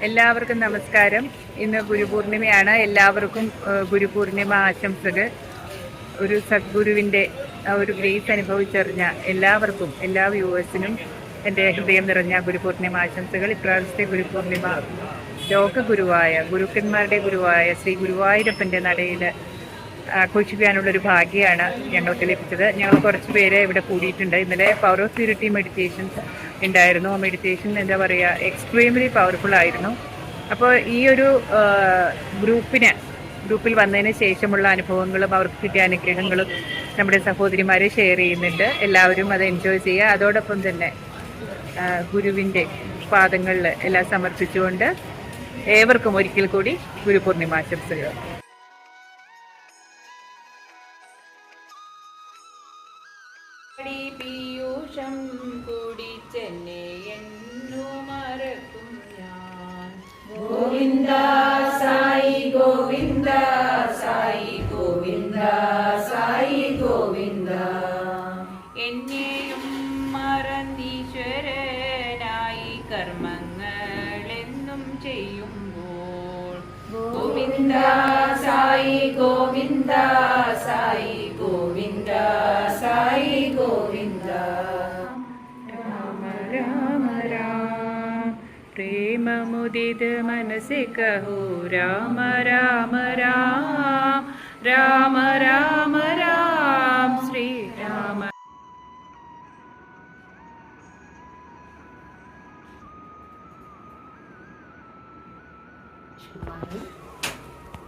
എല്ലാവർക്കും നമസ്കാരം. ഇന്ന് ഗുരുപൂർണിമയാണ്. എല്ലാവർക്കും ഗുരുപൂർണിമ ആശംസകൾ. ഒരു സദ്ഗുരുവിൻ്റെ ഒരു ഗ്രേസ് അനുഭവിച്ചറിഞ്ഞ എല്ലാവർക്കും, എല്ലാ വ്യൂവേഴ്സിനും എൻ്റെ ഹൃദയം നിറഞ്ഞ ഗുരുപൂർണിമ ആശംസകൾ. ഇപ്രാവശ്യത്തെ ഗുരുപൂർണിമ ലോകഗുരുവായ, ഗുരുക്കന്മാരുടെ ഗുരുവായ ശ്രീ ഗുരുവായൂരപ്പൻ്റെ നടയിൽ ആഘോഷിക്കാനുള്ളൊരു ഭാഗ്യമാണ് ഞങ്ങൾക്ക് ലഭിച്ചത്. ഞങ്ങൾ കുറച്ച് പേര് ഇവിടെ കൂടിയിട്ടുണ്ട്. ഇന്നലെ പവർ ഓഫ് പ്യൂരിറ്റി മെഡിറ്റേഷൻ ഉണ്ടായിരുന്നു. ആ മെഡിറ്റേഷൻ എന്താ പറയുക, എക്സ്ട്രീംലി പവർഫുൾ ആയിരുന്നു. അപ്പോൾ ഈ ഒരു ഗ്രൂപ്പിൽ വന്നതിന് ശേഷമുള്ള അനുഭവങ്ങളും അവർക്ക് കിട്ടിയ അനുഗ്രഹങ്ങളും നമ്മുടെ സഹോദരിമാരെ ഷെയർ ചെയ്യുന്നുണ്ട്. എല്ലാവരും അത് എൻജോയ് ചെയ്യുക. അതോടൊപ്പം തന്നെ ഗുരുവിൻ്റെ പാദങ്ങളിൽ എല്ലാം സമർപ്പിച്ചുകൊണ്ട് ഏവർക്കും ഒരിക്കൽ കൂടി ഗുരുപൂർണിമ ആശംസകൾ. പീയൂഷം കുടിച്ചെന്നെ എന്നു മറക്കും ഞാൻ. ഗോവിന്ദ സായി ഗോവിന്ദ സായി ഗോവിന്ദ സായി ഗോവിന്ദ. എന്നെയും മറന്നീശ്വരനായി കർമ്മങ്ങളെന്നും ചെയ്യുമ്പോൾ ഗോവിന്ദ സായി ഗോവിന്ദ സായി ഗോവിന്ദ സായി ഗോവിന്ദ. രാമ രാമ രാം प्रेममुदित मनसे कहो राम राम राम राम राम राम श्री राम.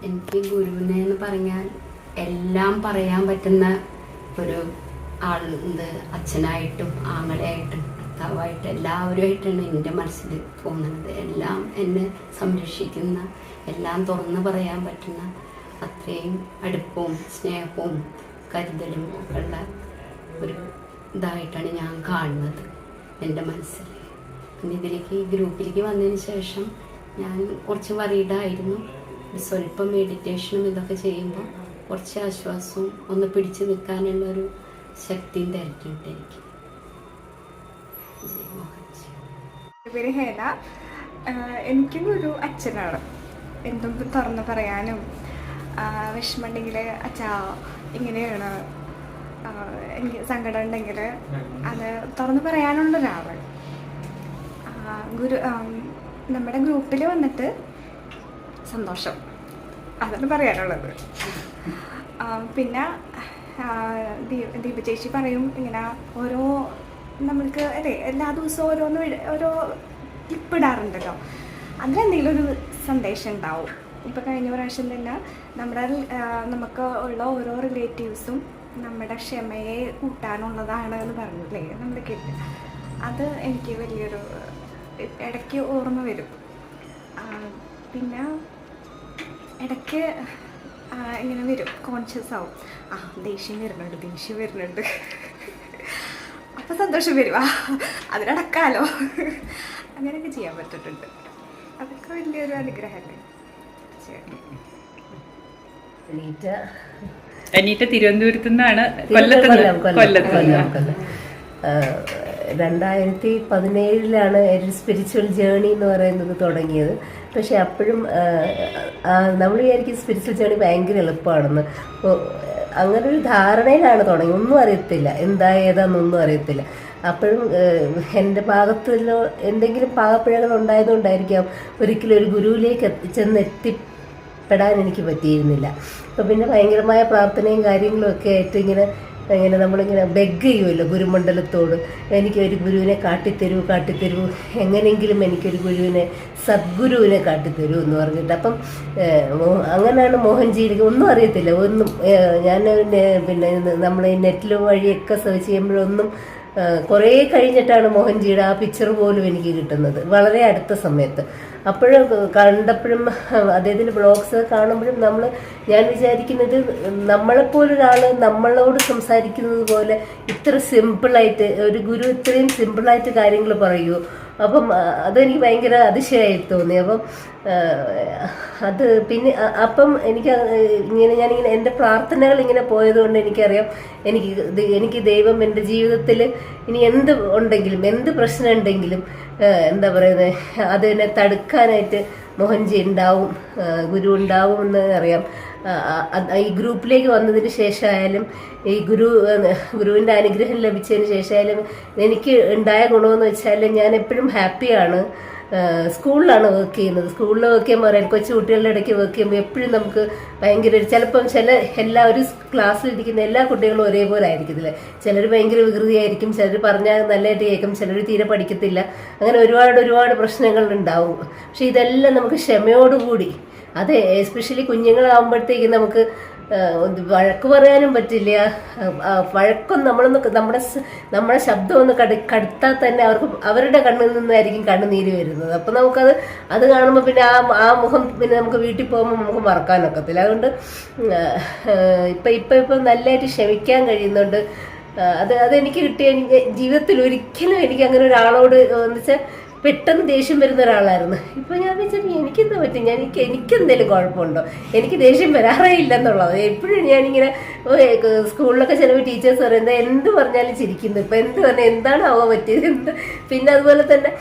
എനിക്ക് ഗുരുവിനെ എന്ന് പറഞ്ഞാൽ എല്ലാം പറയാൻ പറ്റുന്ന ഒരു ആളുണ്ട്. അച്ഛനായിട്ടും ആങ്ങളയായിട്ടും ഭർത്താവായിട്ടും എല്ലാവരുമായിട്ടാണ് എൻ്റെ മനസ്സിൽ തോന്നുന്നത്. എല്ലാം എന്നെ സംരക്ഷിക്കുന്ന, എല്ലാം തുറന്ന് പറയാൻ പറ്റുന്ന അത്രയും അടുപ്പവും സ്നേഹവും കരുതലും ഒക്കെ ഉള്ള ഒരു ഇതായിട്ടാണ് ഞാൻ കാണുന്നത് എൻ്റെ മനസ്സിൽ. പിന്നെ ഈ ഗ്രൂപ്പിലേക്ക് വന്നതിന് ശേഷം ഞാൻ കുറച്ച് വറീഡായിരുന്നു. സ്വല്പം മെഡിറ്റേഷനും ഇതൊക്കെ ചെയ്യുമ്പോൾ കുറച്ച് ആശ്വാസവും ഒന്ന് പിടിച്ചു നിൽക്കാനുള്ളൊരു ശക്തിയും തരുന്നുണ്ട് എനിക്ക്. എൻ്റെ പേര് ഹേന. എനിക്കും ഒരു അച്ഛനാണ്. എന്തും തുറന്ന് പറയാനും വിഷമമുണ്ടെങ്കിൽ അച്ഛാ ഇങ്ങനെയാണ്, എനിക്ക് സങ്കടം ഉണ്ടെങ്കിൽ അത് തുറന്ന് പറയാനുള്ളൊരാൾ. നമ്മുടെ ഗ്രൂപ്പിൽ വന്നിട്ട് സന്തോഷം, അതാണ് പറയാനുള്ളത്. പിന്നെ ദീപ ചേച്ചി പറയും ഇങ്ങനെ ഓരോ നമ്മൾക്ക് അല്ലേ എല്ലാ ദിവസവും ഓരോ ക്ലിപ്പ് ഇടാറുണ്ടല്ലോ, അതിലെന്തെങ്കിലും ഒരു സന്ദേശം ഉണ്ടാവും. ഇപ്പോൾ കഴിഞ്ഞ പ്രാവശ്യം തന്നെ നമുക്ക് ഉള്ള ഓരോ റിലേറ്റീവ്സും നമ്മുടെ ക്ഷമയെ കൂട്ടാനുള്ളതാണ് എന്ന് പറഞ്ഞില്ലേ നമ്മൾ കേട്ട്. അത് എനിക്ക് വലിയൊരു ഇടയ്ക്ക് ഓർമ്മ വരും. പിന്നെ ഇടയ്ക്ക് ഇങ്ങനെ വരും, കോൺഷ്യസ് ആവും, ദേഷ്യം വരുന്നുണ്ട് അപ്പം സന്തോഷം വരുവാ, അതിനടക്കാലോ, അങ്ങനെയൊക്കെ ചെയ്യാൻ പറ്റിയിട്ടുണ്ട്. അതൊക്കെ വലിയൊരു അനുഗ്രഹമല്ലേ. അനീറ്റ തിരുവനന്തപുരത്തു നിന്നാണ്. കൊല്ലത്ത് 2017 ഒരു സ്പിരിച്വൽ ജേണി എന്ന് പറയുന്നത് തുടങ്ങിയത്. പക്ഷെ അപ്പോഴും നമ്മൾ വിചാരിക്കും സ്പിരിച്വൽ ജേണി ഭയങ്കര എളുപ്പമാണെന്ന്. അങ്ങനെ ഒരു ധാരണയിലാണ് തുടങ്ങി. ഒന്നും അറിയത്തില്ല, എന്താ ഏതാന്നൊന്നും അറിയത്തില്ല. അപ്പോഴും എൻ്റെ ഭാഗത്തുള്ള എന്തെങ്കിലും പാകപ്പിഴകൾ ഉണ്ടായതുകൊണ്ടായിരിക്കാം ഒരിക്കലും ഒരു ഗുരുവിലേക്ക് ചെന്നെത്തിപ്പെടാൻ എനിക്ക് പറ്റിയിരുന്നില്ല. അപ്പോൾ പിന്നെ ഭയങ്കരമായ പ്രാർത്ഥനയും കാര്യങ്ങളും ഒക്കെ ആയിട്ട് ഇങ്ങനെ നമ്മളിങ്ങനെ ബെഗ് ചെയ്യുമല്ലോ ഗുരുമണ്ഡലത്തോട്, എനിക്കൊരു ഗുരുവിനെ കാട്ടിത്തരൂ, എങ്ങനെയെങ്കിലും എനിക്കൊരു ഗുരുവിനെ, സദ്ഗുരുവിനെ കാട്ടിത്തരൂ എന്ന് പറഞ്ഞിട്ട്. അപ്പം അങ്ങനെയാണ് മോഹൻജിയിലേക്ക്. ഒന്നും അറിയത്തില്ല, ഒന്നും. ഞാൻ പിന്നെ നമ്മൾ ഈ നെറ്റിൽ വഴിയൊക്കെ സെർച്ച് ചെയ്യുമ്പോഴൊന്നും കുറേ കഴിഞ്ഞിട്ടാണ് മോഹൻജിയുടെ ആ പിക്ചർ പോലും എനിക്ക് കിട്ടുന്നത്, വളരെ അടുത്ത സമയത്ത്. അപ്പോഴും കണ്ടപ്പോഴും അദ്ദേഹത്തിൻ്റെ ബ്ലോഗ്സ് കാണുമ്പോഴും ഞാൻ വിചാരിക്കുന്നത് നമ്മളെപ്പോലൊരാൾ നമ്മളോട് സംസാരിക്കുന്നത് പോലെ ഇത്ര സിമ്പിളായിട്ട് ഒരു ഗുരു ഇത്രയും സിമ്പിളായിട്ട് കാര്യങ്ങൾ പറയുമോ അപ്പം അതെനിക്ക് ഭയങ്കര അതിശയമായി തോന്നി. അപ്പം അത് പിന്നെ അപ്പം ഞാനിങ്ങനെ എൻ്റെ പ്രാർത്ഥനകൾ ഇങ്ങനെ പോയതുകൊണ്ട് എനിക്കറിയാം എനിക്ക് ദൈവം എൻ്റെ ജീവിതത്തിൽ ഇനി എന്ത് ഉണ്ടെങ്കിലും എന്ത് പ്രശ്നം ഉണ്ടെങ്കിലും എന്താ പറയുന്നത് അതിനെ തടുക്കാനായിട്ട് മോഹൻജി ഉണ്ടാവും, ഗുരു ഉണ്ടാവും എന്ന് അറിയാം. ഈ ഗ്രൂപ്പിലേക്ക് വന്നതിന് ശേഷമായാലും ഈ ഗുരുവിൻ്റെ അനുഗ്രഹം ലഭിച്ചതിന് ശേഷമായാലും എനിക്ക് ഉണ്ടായ ഗുണമെന്ന് വെച്ചാൽ ഞാൻ എപ്പോഴും ഹാപ്പിയാണ്. സ്കൂളിലാണ് വർക്ക് ചെയ്യുന്നത്. സ്കൂളിൽ വർക്ക് ചെയ്യുമ്പോൾ പറയാം, കൊച്ചു കുട്ടികളുടെ ഇടയ്ക്ക് വർക്ക് ചെയ്യുമ്പോൾ എപ്പോഴും നമുക്ക് ഭയങ്കര ചിലപ്പം ഒരു ക്ലാസ്സിലിരിക്കുന്ന എല്ലാ കുട്ടികളും ഒരേപോലെ ആയിരിക്കത്തില്ല. ചിലർ ഭയങ്കര വികൃതിയായിരിക്കും, ചിലർ പറഞ്ഞാൽ നല്ലതായിട്ട് കേൾക്കും, ചിലർ തീരെ പഠിക്കത്തില്ല. അങ്ങനെ ഒരുപാട് പ്രശ്നങ്ങൾ ഉണ്ടാവും. പക്ഷെ ഇതെല്ലാം നമുക്ക് ക്ഷമയോടുകൂടി, അത് എസ്പെഷ്യലി കുഞ്ഞുങ്ങളാകുമ്പോഴത്തേക്ക് നമുക്ക് വഴക്ക് പറയാനും പറ്റില്ല. വഴക്കം നമ്മുടെ ശബ്ദം ഒന്ന് കടുത്താൽ തന്നെ അവരുടെ കണ്ണിൽ നിന്നായിരിക്കും കണ്ണുനീര് വരുന്നത്. അപ്പം അത് കാണുമ്പോൾ പിന്നെ ആ മുഖം പിന്നെ നമുക്ക് വീട്ടിൽ പോകുമ്പോൾ നമുക്ക് മറക്കാനൊക്കത്തില്ല. അതുകൊണ്ട് ഇപ്പം നല്ലതായിട്ട് ക്ഷമിക്കാൻ കഴിയുന്നുണ്ട്. അതെനിക്ക് കിട്ടിയ ജീവിതത്തിൽ ഒരിക്കലും എനിക്ക് അങ്ങനെ ഒരാളോട് എന്ന് വെച്ചാൽ പെട്ടെന്ന് ദേഷ്യം വരുന്ന ഒരാളായിരുന്നു. ഇപ്പൊ ഞാൻ വെച്ചാൽ എനിക്കെന്താ പറ്റും, എനിക്കെന്തെങ്കിലും കുഴപ്പമുണ്ടോ, എനിക്ക് ദേഷ്യം വരാറേ ഇല്ലെന്നുള്ളത്. എപ്പോഴും ഞാനിങ്ങനെ സ്കൂളിലൊക്കെ ചിലപ്പോൾ ടീച്ചേഴ്സ് പറയുന്നത് എന്ത് പറഞ്ഞാലും ചിരിക്കുന്നു. ഇപ്പൊ എന്ത് പറഞ്ഞാൽ എന്താണ് ആവാൻ പറ്റിയത്. പിന്നെ അതുപോലെ തന്നെ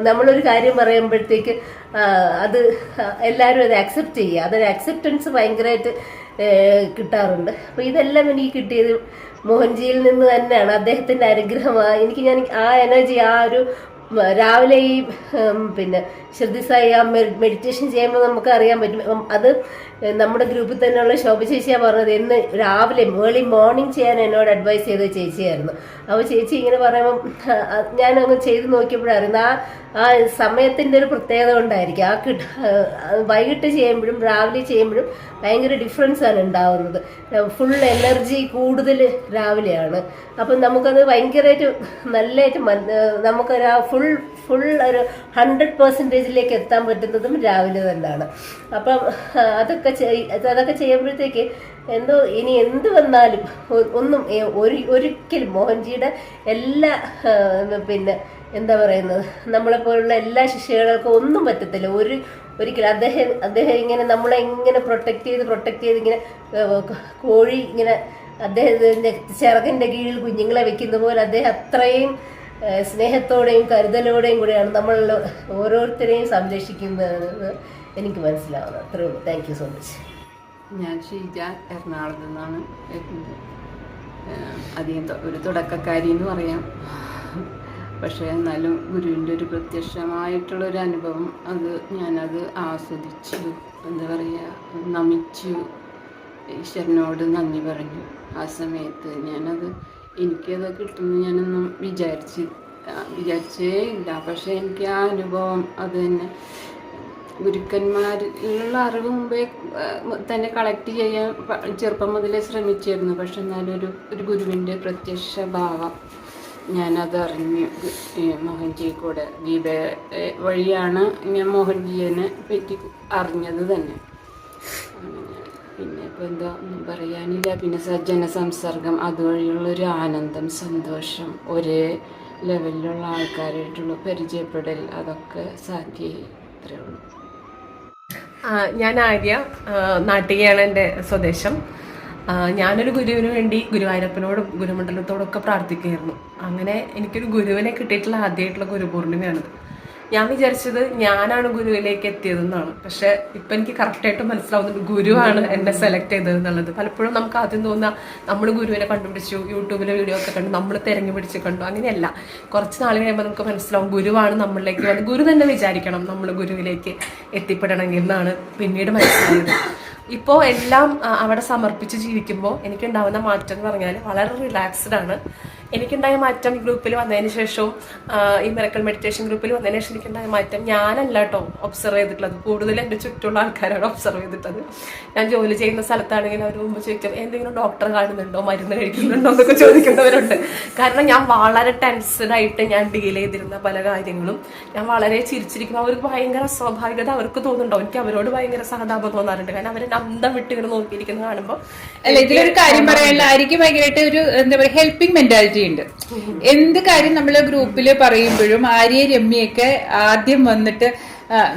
നമ്മളൊരു കാര്യം പറയുമ്പോഴത്തേക്ക് അത് എല്ലാവരും അത് അക്സെപ്റ്റ് ചെയ്യുക, അതൊരു അക്സെപ്റ്റൻസ് ഭയങ്കരമായിട്ട് കിട്ടാറുണ്ട്. അപ്പൊ ഇതെല്ലാം എനിക്ക് കിട്ടിയത് മോഹൻജിയിൽ നിന്ന് തന്നെയാണ്. അദ്ദേഹത്തിന്റെ അനുഗ്രഹമാണ് എനിക്ക്. ഞാൻ ആ എനർജി, ആ ഒരു രാവിലെ ഈ പിന്നെ ശ്രുതി സായി ആ മെഡിറ്റേഷൻ ചെയ്യുമ്പോൾ നമുക്ക് അറിയാൻ പറ്റും. അത് നമ്മുടെ ഗ്രൂപ്പിൽ തന്നെയുള്ള ശോഭ ചേച്ചിയാണ് പറഞ്ഞത്. എന്ന് രാവിലെ ഏർലി മോർണിംഗ് ചെയ്യാൻ എന്നോട് അഡ്വൈസ് ചെയ്ത ചേച്ചിയായിരുന്നു. അപ്പോൾ ചേച്ചി ഇങ്ങനെ പറയുമ്പം ഞാനങ്ങ് ചെയ്ത് നോക്കിയപ്പോഴായിരുന്നു ആ സമയത്തിൻ്റെ ഒരു പ്രത്യേകത കൊണ്ടായിരിക്കും. വൈകിട്ട് ചെയ്യുമ്പോഴും രാവിലെ ചെയ്യുമ്പോഴും ഭയങ്കര ഡിഫറൻസ് ആണ് ഉണ്ടാവുന്നത്. ഫുൾ എനർജി കൂടുതൽ രാവിലെയാണ്. അപ്പം നമുക്കത് ഭയങ്കരമായിട്ട് നല്ലതായിട്ട് നമുക്കൊരു ഫുൾ ഒരു 100% എത്താൻ പറ്റുന്നതും രാവിലെ തന്നെയാണ്. അപ്പം അതൊക്കെ ചെയ്യുമ്പോഴത്തേക്ക് എന്തോ ഇനി എന്ത് വന്നാലും ഒന്നും ഒരിക്കലും മോഹൻജിയുടെ എല്ലാ പിന്നെ എന്താ പറയുന്നത് നമ്മളെപ്പോലുള്ള എല്ലാ ശിഷ്യകൾക്കും ഒന്നും പറ്റത്തില്ല. ഒരിക്കലും അദ്ദേഹം ഇങ്ങനെ നമ്മളെ ഇങ്ങനെ പ്രൊട്ടക്ട് ചെയ്ത് ഇങ്ങനെ കോഴി ഇങ്ങനെ അദ്ദേഹത്തിന്റെ ചിറകിന്റെ കീഴിൽ കുഞ്ഞുങ്ങളെ വെക്കുന്ന പോലെ അദ്ദേഹം അത്രയും സ്നേഹത്തോടെയും കരുതലോടെയും കൂടെയാണ് നമ്മൾ ഓരോരുത്തരെയും സംരക്ഷിക്കുന്നതെന്ന് എനിക്ക് മനസ്സിലാവുന്നത്. അത്രേ ഉള്ളൂ. Thank you so much. ഞാൻ ഷീജ, എറണാകുളത്ത് നിന്നാണ് വരുന്നത്. അധികം ഒരു തുടക്കക്കാരി എന്ന് പറയാം. പക്ഷേ എന്നാലും ഗുരുവിൻ്റെ ഒരു പ്രത്യക്ഷമായിട്ടുള്ളൊരു അനുഭവം ഞാനത് ആസ്വദിച്ചു, എന്താ പറയുക, നമിച്ചു, ഈശ്വരനോട് നന്ദി പറഞ്ഞു. ആ സമയത്ത് എനിക്കത് കിട്ടുമെന്ന് ഞാനൊന്നും വിചാരിച്ചേ ഇല്ല. പക്ഷേ എനിക്ക് ആ അനുഭവം അത് തന്നെ ഗുരുക്കന്മാരിലുള്ള അറിവ് മുമ്പേ തന്നെ കളക്ട് ചെയ്യാൻ ചെറുപ്പം മുതലേ ശ്രമിച്ചിരുന്നു. പക്ഷെ എന്നാലും ഒരു ഗുരുവിൻ്റെ പ്രത്യക്ഷ ഭാവം ഞാനതറിഞ്ഞു. മോഹൻജി കൂടെ ഗീത വഴിയാണ് ഞാൻ മോഹൻജിയെ പറ്റി അറിഞ്ഞത് തന്നെ. പിന്നെ ഇപ്പോൾ എന്താ ഒന്നും പറയാനില്ല. പിന്നെ സജ്ജന സംസർഗം, അതുവഴിയുള്ളൊരു ആനന്ദം, സന്തോഷം, ഒരേ ലെവലിലുള്ള ആൾക്കാരായിട്ടുള്ള പരിചയപ്പെടൽ, അതൊക്കെ സാധ്യമായി. ഇത്രയേ ഉള്ളൂ. ഞാൻ ആര്യ, നാട്ടികയാണ് എൻ്റെ സ്വദേശം. ഞാനൊരു ഗുരുവിന് വേണ്ടി ഗുരുവായൂരപ്പനോടും ഗുരുമണ്ഡലത്തോടൊക്കെ പ്രാർത്ഥിക്കുകയായിരുന്നു. അങ്ങനെ എനിക്കൊരു ഗുരുവിനെ കിട്ടിയിട്ടുള്ള ആദ്യമായിട്ടുള്ള ഗുരുപൂർണിമയാണിത്. ഞാൻ വിചാരിച്ചത് ഞാനാണ് ഗുരുവിലേക്ക് എത്തിയതെന്നാണ്. പക്ഷെ ഇപ്പം എനിക്ക് കറക്റ്റായിട്ട് മനസ്സിലാവുന്നുണ്ട് ഗുരുവാണ് എന്നെ സെലക്ട് ചെയ്തത് എന്നുള്ളത്. പലപ്പോഴും നമുക്ക് ആദ്യം തോന്നുക നമ്മൾ ഗുരുവിനെ കണ്ടുപിടിച്ചു, യൂട്യൂബിലെ വീഡിയോ ഒക്കെ കണ്ടു, നമ്മൾ തിരഞ്ഞു പിടിച്ച് കണ്ടു. അങ്ങനെയല്ല. കുറച്ച് നാൾ കഴിയുമ്പോൾ നമുക്ക് മനസ്സിലാവും ഗുരുവാണ് നമ്മളിലേക്ക് വന്നത്. ഗുരു തന്നെ വിചാരിക്കണം നമ്മൾ ഗുരുവിലേക്ക് എത്തിപ്പെടണമെങ്കിൽ എന്നാണ് പിന്നീട് മനസ്സിലായത്. ഇപ്പോൾ എല്ലാം അവിടെ സമർപ്പിച്ച് ജീവിക്കുമ്പോൾ എനിക്കുണ്ടാവുന്ന മാറ്റം എന്ന് പറഞ്ഞാൽ വളരെ റിലാക്സ്ഡ് ആണ്. എനിക്കുണ്ടായ മാറ്റം ഗ്രൂപ്പിൽ വന്നതിന് ശേഷവും ഈ മിറക്കിൾ മെഡിറ്റേഷൻ ഗ്രൂപ്പിൽ വന്നതിന് ശേഷം എനിക്കുണ്ടായ മാറ്റം ഞാനല്ല കേട്ടോ ഒബ്സർവ് ചെയ്തിട്ടുള്ളത്. കൂടുതൽ എൻ്റെ ചുറ്റുള്ള ആൾക്കാരാണ് ഒബ്സർവ് ചെയ്തിട്ടത്. ഞാൻ ജോലി ചെയ്യുന്ന സ്ഥലത്താണെങ്കിൽ അവർ മുമ്പ് ചോദിക്കും എന്തെങ്കിലും ഡോക്ടർ കാണുന്നുണ്ടോ, മരുന്ന് കഴിക്കുന്നുണ്ടോ എന്നൊക്കെ ചോദിക്കുന്നവരുണ്ട്. കാരണം ഞാൻ വളരെ ടെൻസ്ഡായിട്ട് ഞാൻ ഡീൽ ചെയ്തിരുന്ന പല കാര്യങ്ങളും ഞാൻ വളരെ ചിരിച്ചിരിക്കുമ്പോൾ അവർക്ക് ഭയങ്കര സ്വാഭാവികത അവർക്ക് തോന്നുന്നുണ്ടോ. എനിക്ക് അവരോട് ഭയങ്കര സഹതാപം തോന്നാറുണ്ട്. കാരണം അവരെ അന്തം വിട്ട് ഇങ്ങനെ നോക്കിയിരിക്കുന്നത് കാണുമ്പോൾ അല്ല, ഇതിലൊരു കാര്യം പറയാനുള്ള ആയിരിക്കും ഭയങ്കരമായിട്ട് ഒരു എന്താ പറയുക ഹെൽപ്പിംഗ് മെന്റാലിറ്റി കാര്യമുണ്ട്. എന്ത് കാര്യം നമ്മൾ ഗ്രൂപ്പിൽ പറയുമ്പോഴും ആര്യ രമ്യൊക്കെ ആദ്യം വന്നിട്ട്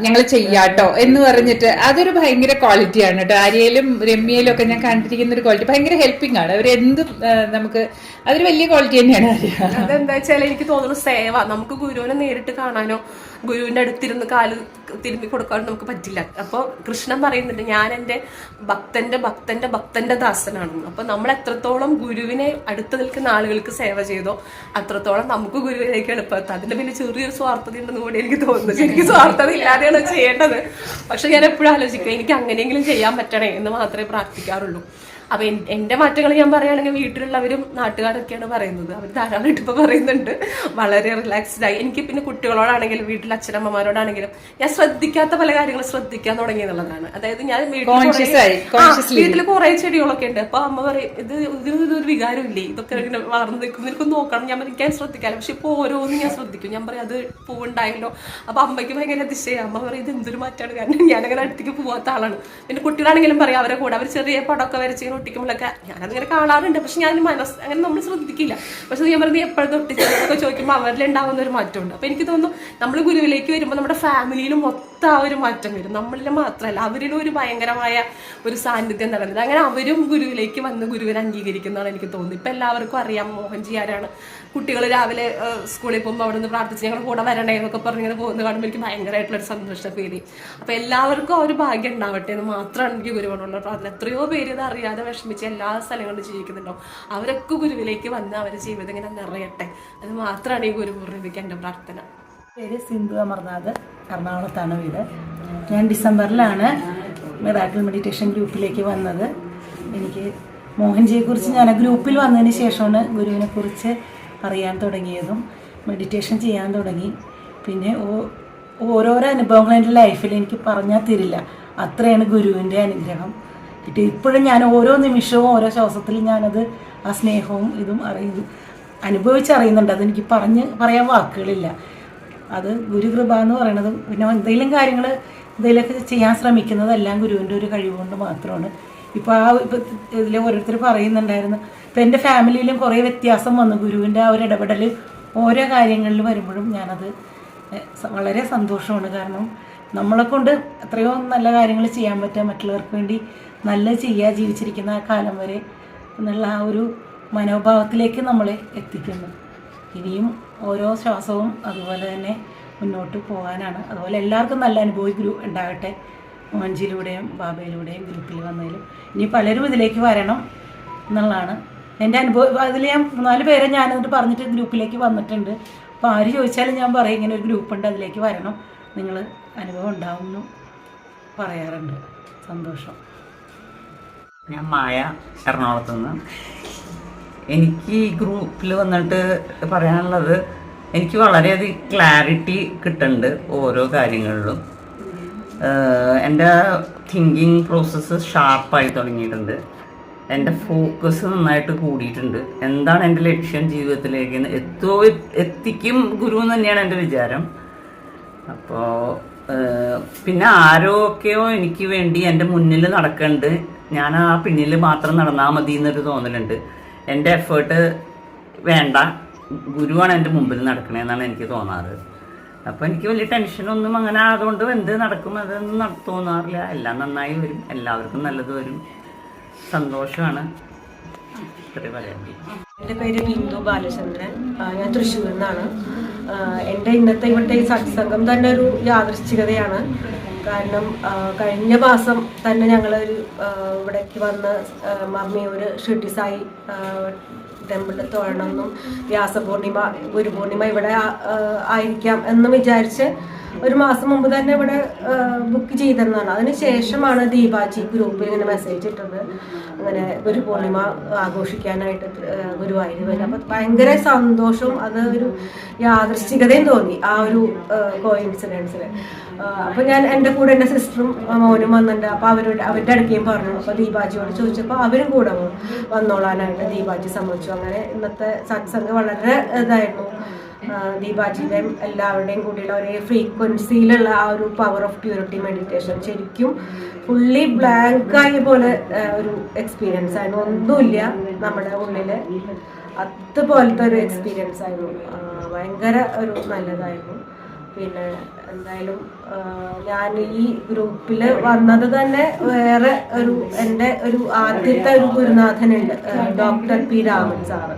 ഞങ്ങൾ ചെയ്യാട്ടോ എന്ന് പറഞ്ഞിട്ട് അതൊരു ഭയങ്കര ക്വാളിറ്റിയാണ് കേട്ടോ. ആര്യയിലും രമ്യയിലും ഒക്കെ ഞാൻ കണ്ടിരിക്കുന്ന ഒരു ക്വാളിറ്റി ഭയങ്കര ഹെൽപ്പിംഗ് ആണ്. അവരെന്ത് നമുക്ക് അതൊരു വലിയ ക്വാളിറ്റി തന്നെയാണ് ആര്യ. അതെന്താ വെച്ചാൽ എനിക്ക് തോന്നുന്നു സേവ. നമുക്ക് ഗുരുവിനെ നേരിട്ട് കാണാനോ ഗുരുവിന്റെ അടുത്തിരുന്ന് കാല് തിരുമ്പി കൊടുക്കാനോ നമുക്ക് പറ്റില്ല. അപ്പോൾ കൃഷ്ണൻ പറയുന്നുണ്ട് ഞാൻ എൻ്റെ ഭക്തന്റെ ദാസനാണെന്ന്. അപ്പൊ നമ്മൾ എത്രത്തോളം ഗുരുവിനെ അടുത്ത് നിൽക്കുന്ന ആളുകൾക്ക് സേവ ചെയ്തോ അത്രത്തോളം നമുക്ക് ഗുരുവിലേക്ക് എളുപ്പമെത്താം. അതിന്റെ പിന്നെ ചെറിയൊരു സ്വാർത്ഥത ഉണ്ടെന്ന് കൂടി എനിക്ക് തോന്നുന്നു. ശരിക്കും സ്വാർത്ഥത ഇല്ലാതെയാണ് ചെയ്യേണ്ടത്. പക്ഷെ ഞാൻ എപ്പോഴും ആലോചിക്കുക എനിക്ക് അങ്ങനെയെങ്കിലും ചെയ്യാൻ പറ്റണേ എന്ന് മാത്രമേ പ്രാർത്ഥിക്കാറുള്ളൂ. അപ്പൊ എന്റെ മാറ്റങ്ങൾ ഞാൻ പറയുകയാണെങ്കിൽ വീട്ടിലുള്ളവരും നാട്ടുകാരൊക്കെയാണ് പറയുന്നത്. അവർ ധാരാളമായിട്ട് ഇപ്പൊ പറയുന്നുണ്ട് വളരെ റിലാക്സ്ഡ് ആയി. എനിക്ക് പിന്നെ കുട്ടികളോടാണെങ്കിലും വീട്ടിലെ അച്ഛനമ്മമാരോടാണെങ്കിലും ഞാൻ ശ്രദ്ധിക്കാത്ത പല കാര്യങ്ങളും ശ്രദ്ധിക്കാൻ തുടങ്ങി എന്നുള്ളതാണ്. അതായത് ഞാൻ വീട്ടിൽ കുറെ ചെടികളൊക്കെ ഉണ്ട്. അപ്പൊ അമ്മ പറയും ഇതൊരു വികാരമില്ലേ, ഇതൊക്കെ ഇങ്ങനെ വളർന്നു നിൽക്കും, നിനക്ക് നോക്കണം. ഞാൻ എനിക്ക് ശ്രദ്ധിക്കാനും പക്ഷെ ഇപ്പൊ ഓരോന്നും ഞാൻ ശ്രദ്ധിക്കും. ഞാൻ പറയും അത് പൂവുണ്ടായല്ലോ. അപ്പൊ അമ്മയ്ക്ക് ഭയങ്കര അതിശയം. അമ്മ പറയും ഇത് എന്തൊരു മാറ്റാണ്, കാരണം ഞാനങ്ങനെ അടുത്തേക്ക് പോവാത്ത ആളാണ്. പിന്നെ കുട്ടികളാണെങ്കിലും പറയാം അവരെ കൂടെ അവർ ചെറിയ പടമൊക്കെ വരച്ച് ഒട്ടിക്കുമ്പോഴൊക്കെ ഞാനതിങ്ങനെ കാണാറുണ്ട്. പക്ഷെ ഞാൻ അങ്ങനെ നമ്മൾ ശ്രദ്ധിക്കില്ല. പക്ഷെ ഞാൻ പറഞ്ഞത് എപ്പോഴത്തെ ഒട്ടിച്ചതൊക്കെ ചോദിക്കുമ്പോൾ അവരിലുണ്ടാവുന്ന ഒരു മാറ്റമുണ്ട്. അപ്പൊ എനിക്ക് തോന്നുന്നു നമ്മൾ ഗുരുവിലേക്ക് വരുമ്പോൾ നമ്മുടെ ഫാമിലിയിലും മൊത്തം ആ ഒരു മാറ്റം വരും. നമ്മളിൽ മാത്രമല്ല അവരിലും ഒരു ഭയങ്കരമായ ഒരു സാന്നിധ്യം നടന്നത്. അങ്ങനെ അവരും ഗുരുവിലേക്ക് വന്ന് ഗുരുവിനെ അംഗീകരിക്കുന്നതാണ് എനിക്ക് തോന്നുന്നത്. ഇപ്പൊ എല്ലാവർക്കും അറിയാം മോഹൻജി ആരാണ്. കുട്ടികൾ രാവിലെ സ്കൂളിൽ പോകുമ്പോൾ അവിടെ നിന്ന് പ്രാർത്ഥിച്ച് ഞങ്ങൾ കൂടെ വരണേ എന്നൊക്കെ പറഞ്ഞിങ്ങനെ പോകുന്നത് കാണുമ്പോൾ എനിക്ക് ഭയങ്കരമായിട്ടുള്ളൊരു സന്തോഷം ഫീൽ ചെയ്യും. അപ്പൊ എല്ലാവർക്കും ആ ഒരു ഭാഗ്യം ഉണ്ടാവട്ടെ എന്ന് മാത്രമാണ് എനിക്ക് ഗുരുവിനോടുള്ള പ്രാർത്ഥന. എത്രയോ പേര് ഇത് അറിയാതെ വിഷമിച്ച് എല്ലാ സ്ഥലങ്ങളിലും ജീവിക്കുന്നുണ്ടോ അവരൊക്കെ ഗുരുവിലേക്ക് വന്ന് അവരുടെ ജീവിതം ഇങ്ങനെ നിറയട്ടെ. അത് മാത്രമാണ് ഈ ഗുരുപൂർണിമയ്ക്ക് എൻ്റെ പ്രാർത്ഥന. പേര് സിന്ധു അമർനാഥ്, എറണാകുളത്താണ് വീട്. ഞാൻ ഡിസംബറിലാണ് മിറാക്കിൾ മെഡിറ്റേഷൻ ഗ്രൂപ്പിലേക്ക് വന്നത്. എനിക്ക് മോഹൻജിയെക്കുറിച്ച് ഞാൻ ഗ്രൂപ്പിൽ വന്നതിന് ശേഷമാണ് ഗുരുവിനെ കുറിച്ച് അറിയാൻ തുടങ്ങിയതും മെഡിറ്റേഷൻ ചെയ്യാൻ തുടങ്ങി. പിന്നെ ഓരോരോ അനുഭവങ്ങൾ എൻ്റെ ലൈഫിൽ എനിക്ക് പറഞ്ഞാൽ തരില്ല, അത്രയാണ് ഗുരുവിൻ്റെ അനുഗ്രഹം കിട്ടി. ഇപ്പോഴും ഞാൻ ഓരോ നിമിഷവും ഓരോ ശ്വാസത്തിൽ ഞാനത് ആ സ്നേഹവും ഇതും അനുഭവിച്ചറിയുന്നുണ്ട്. അതെനിക്ക് പറയാൻ വാക്കുകളില്ല. അത് ഗുരുകൃപ എന്ന് പറയണത്. പിന്നെ എന്തെങ്കിലും കാര്യങ്ങൾ എന്തെങ്കിലുമൊക്കെ ചെയ്യാൻ ശ്രമിക്കുന്നതെല്ലാം ഗുരുവിൻ്റെ ഒരു കഴിവുകൊണ്ട് മാത്രമാണ്. ഇപ്പോൾ ഇതിൽ ഓരോരുത്തർ പറയുന്നുണ്ടായിരുന്നു. ഇപ്പം എൻ്റെ ഫാമിലിയിലും കുറേ വ്യത്യാസം വന്നു. ഗുരുവിൻ്റെ ആ ഒരു ഇടപെടൽ ഓരോ കാര്യങ്ങളിൽ വരുമ്പോഴും ഞാനത് വളരെ സന്തോഷമാണ്. കാരണം നമ്മളെക്കൊണ്ട് എത്രയോ നല്ല കാര്യങ്ങൾ ചെയ്യാൻ പറ്റുക, മറ്റുള്ളവർക്ക് വേണ്ടി നല്ലത് ചെയ്യുക, ജീവിച്ചിരിക്കുന്ന ആ കാലം വരെ എന്നുള്ള ആ ഒരു മനോഭാവത്തിലേക്ക് നമ്മളെ എത്തിക്കുന്നു. ഇനിയും ഓരോ ശ്വാസവും അതുപോലെ തന്നെ മുന്നോട്ട് പോകാനാണ്. അതുപോലെ എല്ലാവർക്കും നല്ല അനുഭവം ഉണ്ടാകട്ടെ. മോഹൻജിയിലൂടെയും ബാബയിലൂടെയും ഗ്രൂപ്പിൽ വന്നതിലും ഇനി പലരും ഇതിലേക്ക് വരണം എന്നുള്ളതാണ് എൻ്റെ അനുഭവം. അതിൽ ഞാൻ 4 പേരെ ഞാനെന്നിട്ട് പറഞ്ഞിട്ട് ഗ്രൂപ്പിലേക്ക് വന്നിട്ടുണ്ട്. അപ്പോൾ ആര് ചോദിച്ചാലും ഞാൻ പറയും ഇങ്ങനെ ഒരു ഗ്രൂപ്പുണ്ട്, അതിലേക്ക് വരണം, നിങ്ങൾ അനുഭവം ഉണ്ടാവും എന്ന് പറയാറുണ്ട്. സന്തോഷം. ഞാൻ മായ, എറണാകുളത്ത് നിന്ന്. എനിക്ക് ഈ ഗ്രൂപ്പിൽ വന്നിട്ട് പറയാനുള്ളത്, എനിക്ക് വളരെയധികം ക്ലാരിറ്റി കിട്ടുന്നുണ്ട് ഓരോ കാര്യങ്ങളിലും. എൻ്റെ തിങ്കിങ് പ്രോസസ്സ് ഷാർപ്പായി തുടങ്ങിയിട്ടുണ്ട്. എൻ്റെ ഫോക്കസ് നന്നായിട്ട് കൂടിയിട്ടുണ്ട്. എന്താണ് എൻ്റെ ലക്ഷ്യം ജീവിതത്തിലേക്ക് എത്തിക്കും ഗുരു തന്നെയാണ് എൻ്റെ വിചാരം. അപ്പോൾ പിന്നെ ആരൊക്കെയോ എനിക്ക് വേണ്ടി എൻ്റെ മുന്നിൽ നടക്കുന്നുണ്ട്, ഞാൻ ആ പിന്നിൽ മാത്രം നടന്നാൽ മതി എന്നൊരു തോന്നലുണ്ട്. എൻ്റെ എഫേർട്ട് വേണ്ട, ഗുരുവാണ് എൻ്റെ മുമ്പിൽ നടക്കണേന്നാണ് എനിക്ക് തോന്നാറ്. അപ്പോൾ എനിക്ക് വലിയ ടെൻഷനൊന്നും അങ്ങനെ അതുകൊണ്ട് എന്ത് നടക്കും അതൊന്നും തോന്നാറില്ല. എല്ലാം നന്നായി വരും, എല്ലാവർക്കും നല്ലത് വരും, സന്തോഷമാണ്. ഇത്രയും പറയാം. എൻ്റെ പേര് ബിന്ദു ബാലചന്ദ്രൻ, ഞാൻ തൃശ്ശൂരിൽ നിന്നാണ്. എൻ്റെ ഇന്നത്തെ ഇവിടുത്തെ ഈ സത്സംഗം തന്നെ ഒരു യാദൃശ്ചികതയാണ്. കാരണം കഴിഞ്ഞ മാസം തന്നെ ഞങ്ങളൊരു ഇവിടേക്ക് വന്ന് മമ്മിയൂർ ഷിർഡി സായി ടെമ്പിളിൽ തൊഴണമെന്നും വ്യാസപൂർണിമ ഗുരുപൂർണിമ ഇവിടെ ആയിരിക്കാം എന്നും വിചാരിച്ച് ഒരു മാസം മുമ്പ് തന്നെ ഇവിടെ ബുക്ക് ചെയ്തെന്നാണ്. അതിന് ശേഷമാണ് ദീപാജി ഗ്രൂപ്പിൽ ഇങ്ങനെ മെസ്സേജ് ഇട്ടത് അങ്ങനെ ഗുരുപൂർണിമ ആഘോഷിക്കാനായിട്ട് ഗുരുവായൂർ വരും. അപ്പം ഭയങ്കര സന്തോഷവും അത് ഒരു യാദൃശ്ചികതയും തോന്നി ആ ഒരു കോയിൻസിഡൻസിൽ. അപ്പോൾ ഞാൻ എൻ്റെ കൂടെ എൻ്റെ സിസ്റ്ററും മോനും വന്നിട്ടുണ്ട്. അപ്പോൾ അവരുടെ അടുക്കുകയും പറഞ്ഞു. അപ്പോൾ ദീപാജിയോട് ചോദിച്ചപ്പോൾ അവരും കൂടെ വന്നോളാനായിട്ട് ദീപാജി സമ്മതിച്ചു. അങ്ങനെ ഇന്നത്തെ സത്സംഗം വളരെ ഇതായിരുന്നു. ദീപാജിയുടെയും എല്ലാവരുടെയും കൂടിയുള്ള ഒരേ ഫ്രീക്വൻസിയിലുള്ള ആ ഒരു പവർ ഓഫ് പ്യൂരിറ്റി മെഡിറ്റേഷൻ ശരിക്കും ഫുള്ളി ബ്ലാങ്കായ പോലെ ഒരു എക്സ്പീരിയൻസ് ആയിരുന്നു. ഒന്നുമില്ല നമ്മുടെ ഉള്ളിൽ. അതുപോലത്തെ ഒരു എക്സ്പീരിയൻസ് ആയിരുന്നു. ഭയങ്കര ഒരു നല്ലതായിരുന്നു. പിന്നെ എന്തായാലും ഞാൻ ഈ ഗ്രൂപ്പിൽ വന്നത് തന്നെ വേറെ എൻ്റെ ഒരു ആദ്യത്തെ ഒരു ഗുരുനാഥനുണ്ട്, ഡോക്ടർ പി രാമൻ സാറ്.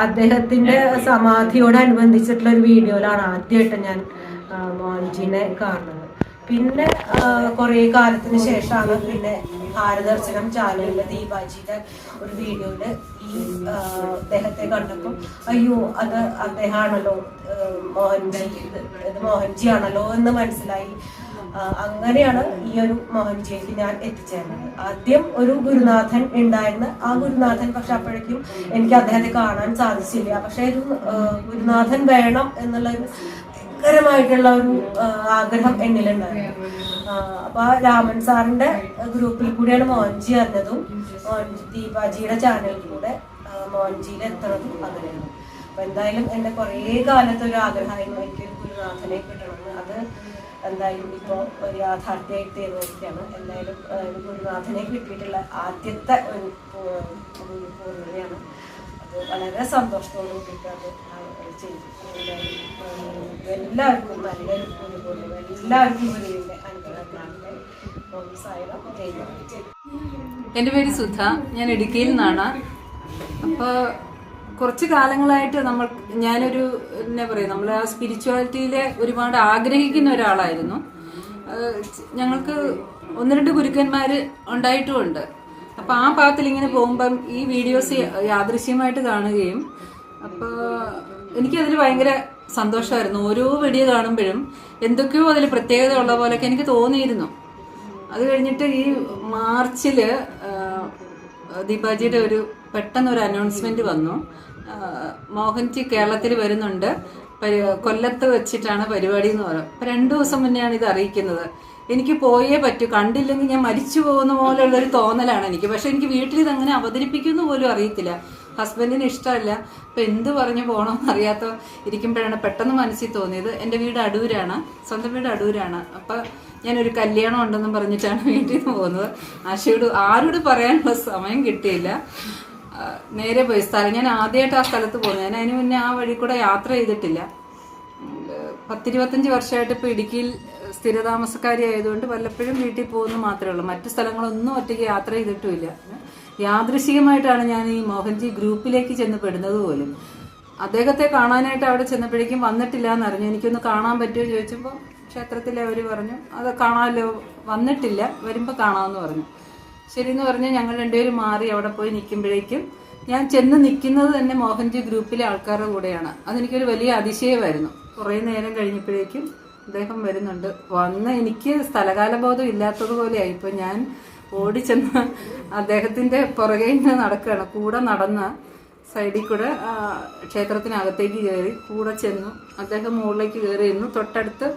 അദ്ദേഹത്തിൻ്റെ സമാധിയോടനുബന്ധിച്ചിട്ടുള്ള ഒരു വീഡിയോയിലാണ് ആദ്യമായിട്ട് ഞാൻ മോഹൻജിനെ കാണുന്നത്. പിന്നെ കുറേ കാലത്തിന് ശേഷമാണ് പിന്നെ ഭാരതദർശനം ചാനലിൽ ദീപാജിയുടെ ഒരു വീഡിയോയിൽ ഈ അദ്ദേഹത്തെ കണ്ടപ്പോൾ അയ്യോ അത് അദ്ദേഹമാണല്ലോ മോഹൻജി, ഇത് മോഹൻജി ആണല്ലോ എന്ന് മനസ്സിലായി. അങ്ങനെയാണ് ഈ ഒരു മോഹൻജിക്ക് ഞാൻ എത്തിച്ചേർന്നത്. ആദ്യം ഒരു ഗുരുനാഥൻ ഉണ്ടായിരുന്നു. ആ ഗുരുനാഥൻ പക്ഷെ അപ്പോഴേക്കും എനിക്ക് അദ്ദേഹത്തെ കാണാൻ സാധിച്ചില്ല. പക്ഷെ ഒരു ഗുരുനാഥൻ വേണം എന്നുള്ളൊരു ഭയങ്കരമായിട്ടുള്ള ഒരു ആഗ്രഹം എന്നിലുണ്ടായിരുന്നു. അപ്പൊ രാമൻ സാറിന്റെ ഗ്രൂപ്പിൽ കൂടിയാണ് മോഹൻജി അറിഞ്ഞതും ദീപാജിയുടെ ചാനലിൽ കൂടെ മോഹൻജിയിൽ എത്തണതും അങ്ങനെയാണ്. അപ്പൊ എന്തായാലും എന്റെ കുറേ കാലത്തെ ഒരു ആഗ്രഹമായിരുന്നു എനിക്കൊരു ഗുരുനാഥനെ കിട്ടണമെന്ന്. അത് എന്തായാലും ഇപ്പോൾ ഒരു യാഥാർത്ഥ്യമായിട്ട് തീർന്നിരിക്കുകയാണ്. എന്തായാലും ഗുരുനാഥനെ കിട്ടിയിട്ടുള്ള ആദ്യത്തെ ഒരു പൂർണ്ണതയാണ്. അത് വളരെ സന്തോഷത്തോടു കൂടിയിട്ട് അത് ചെയ്തു. എല്ലാവർക്കും നല്ലൊരു ഗുരുപൂർണ്ണിമ, എല്ലാവർക്കും ഗുരുവിൻ്റെ അനുഗ്രഹത്തിനാണ്. എൻ്റെ പേര് സുധ, ഞാൻ ഇടുക്കിയിൽ നിന്നാണ്. അപ്പോൾ കുറച്ച് കാലങ്ങളായിട്ട് ഞാനൊരു എന്നാ പറയുക, നമ്മൾ ആ സ്പിരിച്വാലിറ്റിയിലെ ഒരുപാട് ആഗ്രഹിക്കുന്ന ഒരാളായിരുന്നു. ഞങ്ങൾക്ക് 1-2 ഗുരുക്കന്മാർ ഉണ്ടായിട്ടുമുണ്ട്. അപ്പോൾ ആ പാത്തിൽ ഇങ്ങനെ പോകുമ്പം ഈ വീഡിയോസ് യാദൃശ്യമായിട്ട് കാണുകയും അപ്പോൾ എനിക്കതിൽ ഭയങ്കര സന്തോഷമായിരുന്നു. ഓരോ വീഡിയോ കാണുമ്പോഴും എന്തൊക്കെയോ അതിൽ പ്രത്യേകത ഉള്ള പോലെയൊക്കെ എനിക്ക് തോന്നിയിരുന്നു. അത് കഴിഞ്ഞിട്ട് ഈ മാർച്ചിൽ ദീപാജിയുടെ പെട്ടെന്നൊരു അനൗൺസ്മെന്റ് വന്നു, മോഹൻജി കേരളത്തിൽ വരുന്നുണ്ട്, കൊല്ലത്ത് വെച്ചിട്ടാണ് പരിപാടി എന്ന് പറഞ്ഞു. അപ്പം 2 ദിവസം മുന്നെയാണ് ഇത് അറിയിക്കുന്നത്. എനിക്ക് പോയേ പറ്റൂ, കണ്ടില്ലെങ്കിൽ ഞാൻ മരിച്ചു പോകുന്ന പോലെയുള്ളൊരു തോന്നലാണ് എനിക്ക്. പക്ഷെ എനിക്ക് വീട്ടിൽ ഇതങ്ങനെ അവതരിപ്പിക്കുന്നു പോലും അറിയത്തില്ല. ഹസ്ബൻഡിന് ഇഷ്ടമല്ല. അപ്പം എന്ത് പറഞ്ഞു പോകണമെന്ന് അറിയാത്ത ഇരിക്കുമ്പോഴാണ് പെട്ടെന്ന് മനസ്സിൽ തോന്നിയത്. എൻ്റെ വീട് അടൂരാണ്, സ്വന്തം വീട് അടൂരാണ്. അപ്പം ഞാനൊരു കല്യാണം ഉണ്ടെന്നും പറഞ്ഞിട്ടാണ് വീട്ടിൽ നിന്ന് പോകുന്നത്. ആരോട് പറയാനുള്ള സമയം കിട്ടിയില്ല. നേരെ പോയി ഞാൻ ആദ്യമായിട്ട് ആ സ്ഥലത്ത് പോകുന്നത്. ഞാൻ അതിന് മുന്നേ ആ വഴി കൂടെ യാത്ര ചെയ്തിട്ടില്ല. 10-25 വർഷമായിട്ട് ഇപ്പോൾ ഇടുക്കിയിൽ സ്ഥിരതാമസക്കാരി ആയതുകൊണ്ട് വല്ലപ്പോഴും വീട്ടിൽ പോകുന്നു മാത്രമേ ഉള്ളൂ. മറ്റു സ്ഥലങ്ങളൊന്നും ഒറ്റയ്ക്ക് യാത്ര ചെയ്തിട്ടുമില്ല. യാദൃശികമായിട്ടാണ് ഞാൻ ഈ മോഹൻജി ഗ്രൂപ്പിലേക്ക് ചെന്ന് പെടുന്നത് പോലും. അദ്ദേഹത്തെ കാണാനായിട്ട് അവിടെ ചെന്നപ്പോഴേക്കും വന്നിട്ടില്ല എന്നറിഞ്ഞു. എനിക്കൊന്ന് കാണാൻ പറ്റുമോ ചോദിച്ചപ്പോൾ ക്ഷേത്രത്തിൽ അവർ പറഞ്ഞു അത് കാണാമല്ലോ, വന്നിട്ടില്ല, വരുമ്പോൾ കാണാമെന്ന് പറഞ്ഞു. ശരിയെന്ന് പറഞ്ഞ് ഞങ്ങൾ 2 പേരും മാറി അവിടെ പോയി നിൽക്കുമ്പോഴേക്കും ഞാൻ ചെന്ന് നിൽക്കുന്നത് തന്നെ മോഹൻജി ഗ്രൂപ്പിലെ ആൾക്കാരുടെ കൂടെയാണ്. അതെനിക്കൊരു വലിയ അതിശയമായിരുന്നു. കുറേ നേരം കഴിഞ്ഞപ്പോഴേക്കും അദ്ദേഹം വരുന്നുണ്ട്. എനിക്ക് സ്ഥലകാലബോധം ഇല്ലാത്തതുപോലെയായി. ഇപ്പോൾ ഞാൻ ഓടിച്ചെന്ന് അദ്ദേഹത്തിൻ്റെ പുറകെ നിന്ന് നടക്കുകയാണ്. കൂടെ നടന്ന് സൈഡിൽ കൂടെ ക്ഷേത്രത്തിനകത്തേക്ക് കയറി കൂടെ ചെന്നു. അദ്ദേഹം മുകളിലേക്ക് കയറി ഇരുന്നു. തൊട്ടടുത്ത്